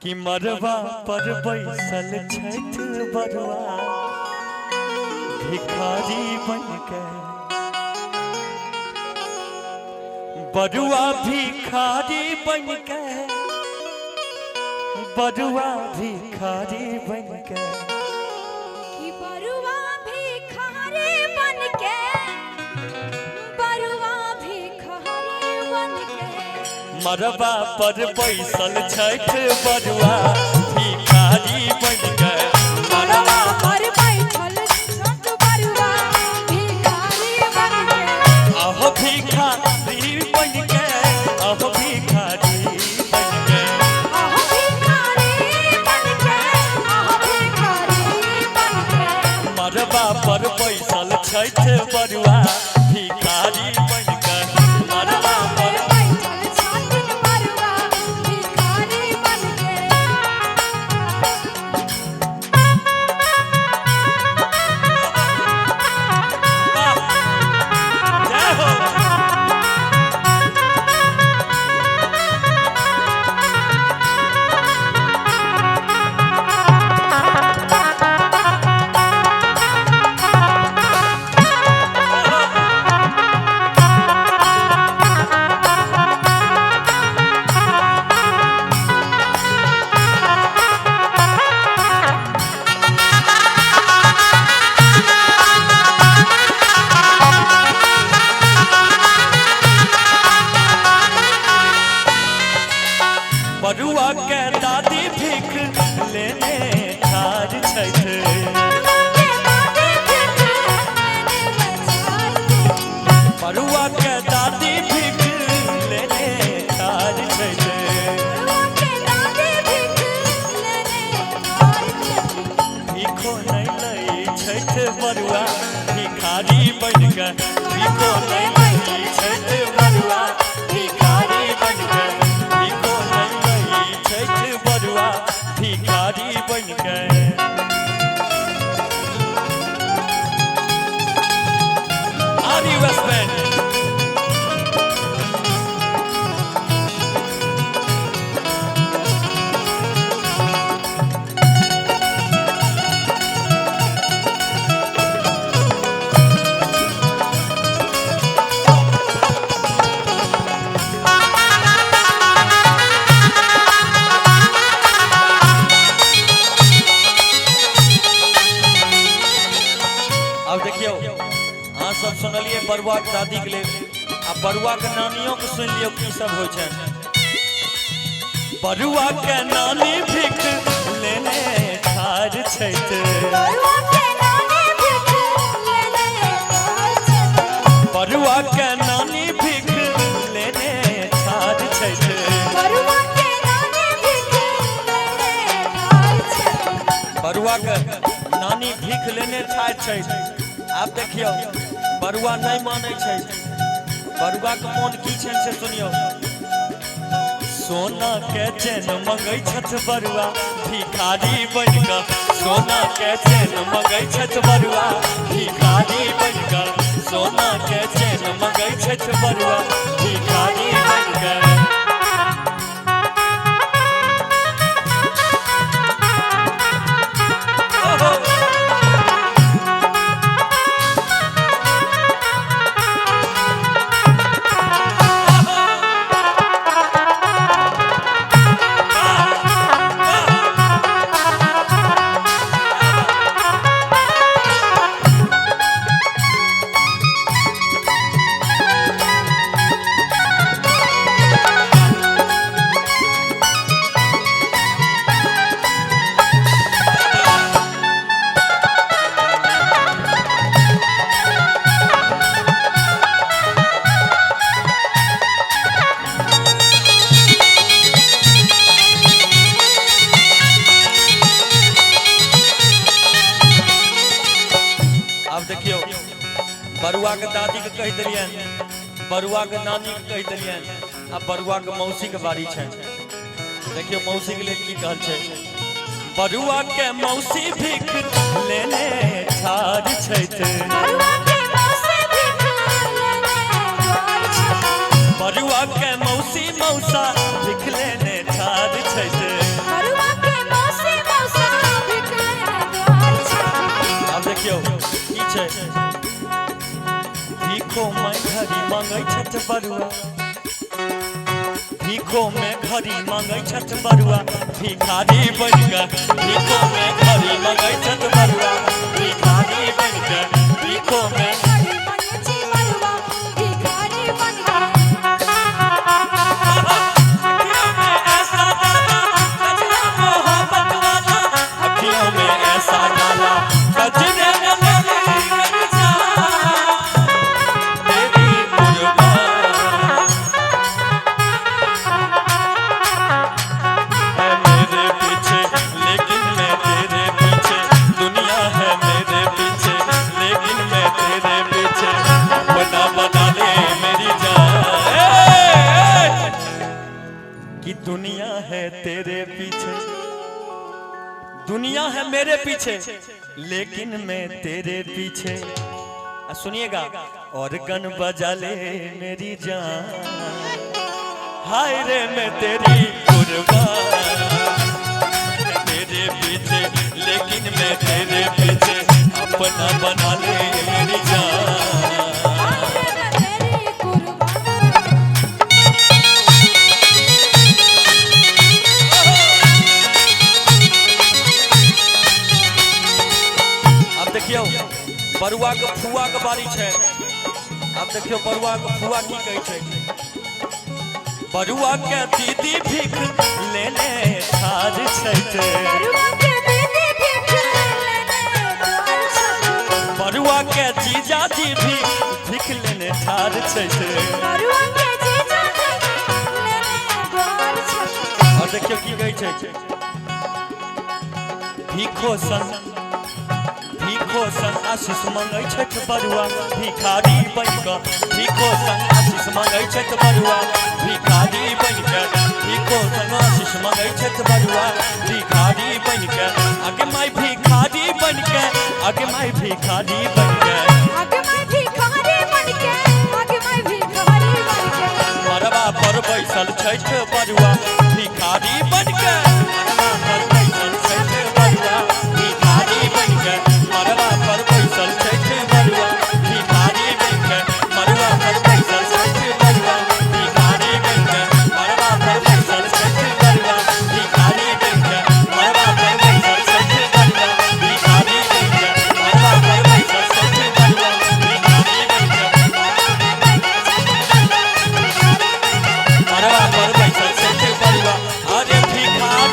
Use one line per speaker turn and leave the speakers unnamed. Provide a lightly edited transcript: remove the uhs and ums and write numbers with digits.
कि मरवा पर बैसल छठ बरुआ भिखारी बनके बरुआ भिखारी बनके बरुआ भिखारी बनके
कि बरुआ भिखारी बनके बरुआ भिखारी बनके
मरवा पर बैसल छठ बरुआ भिखारी बनके
मरवा पर बैठल छठ बरुआ भिखारी बनके
अहो भिखारी बनके अहो भिखारी बनके
आहो भिखारी बनके आहो भिखारी बनके
मरवा पर बैसल छठ बरुआ भिखारी बनके मरवा पर
बैठल छठ बरुआ भिखारी बनके
जय हो बरुआ के दादी भीख लेने ठार छठ बरुआ के दादी भीख लेने ठार छठ भीखो नहीं लई छठ बरुआ भिखारी बनके भीखो नहीं लई छठ बरुआ भिखारी बनके भीखो नहीं लई छठ बरुआ भिखारी बनके आदि वेस्ट बैंड अब देखियो अहाँ सब सुनलिए बरुआ के दादी के लेल आ बरुआ के नानियों के सुन लियो की सब होइ छै बरुआ के नानी भीख लेने ठार छठ बरुआ के नानी भीख लेने ठार छठ बरुआ के नानी भीख लेने ठार छठ आप देखियो बरुआ नहीं माने छै बरुआ के मोन की छै से सुनियो सोना के चैन मंगै छथ बरुआ भिखारी बनके सोना के चैन मंगै छथ बरुआ भिखारी बनके सोना के चैन मंगै छथ बरुआ भिखारी बनके अब देखियो बरुआ के दादी के कह दिलियन बरुआ के नानी के कह दिलियन अब बरुआ के मौसी के बारी छै देखियो मौसी के लिए की कहल छै बरुआ के मौसी भीख लेने ठार छठ बरुआ के मौसी मौसा भीख लेने ठार छठ मांगै छठ बरुआ भीखो में घड़ी मांगै छठ बरुआ भिखारी बन के भीखो में घड़ी मांगै छठ बरुआ भिखारी बन के भीखो में अखियों में ऐसा डाला कजरे में मेरी जान तेरी कुर्बान है मेरे पीछे लेकिन मैं तेरे पीछे दुनिया है मेरे पीछे लेकिन मैं तेरे पीछे अपना बना ले मेरी जान कि दुनिया है तेरे पीछे दुनिया है मेरे पीछे लेकिन मैं तेरे पीछे सुनिएगा और गन बजा ले मेरी जान हाय रे मैं तेरी कुर्बान तेरे पीछे लेकिन मैं तेरे पीछे अपना बना ले मेरी जान देखियो बरुआ के फुआ के बारी है अब देखियो बरुआ के फुआ की कहे छै बरुआ के दीदी भीख लेने ठार छै बरुआ के जीजा जी भी भीख लेने ठार छै और देखियो की कहे छै भीखो संग आशीष मंगै छठ बरुआ भिखारी बन के भीखो संग आशीष मंगै छठ बरुआ भिखारी बन के भीखो संग आशीष मंगै छठ बरुआ भिखारी बन के आगे माई भिखारी बन के आगे माई भिखारी बन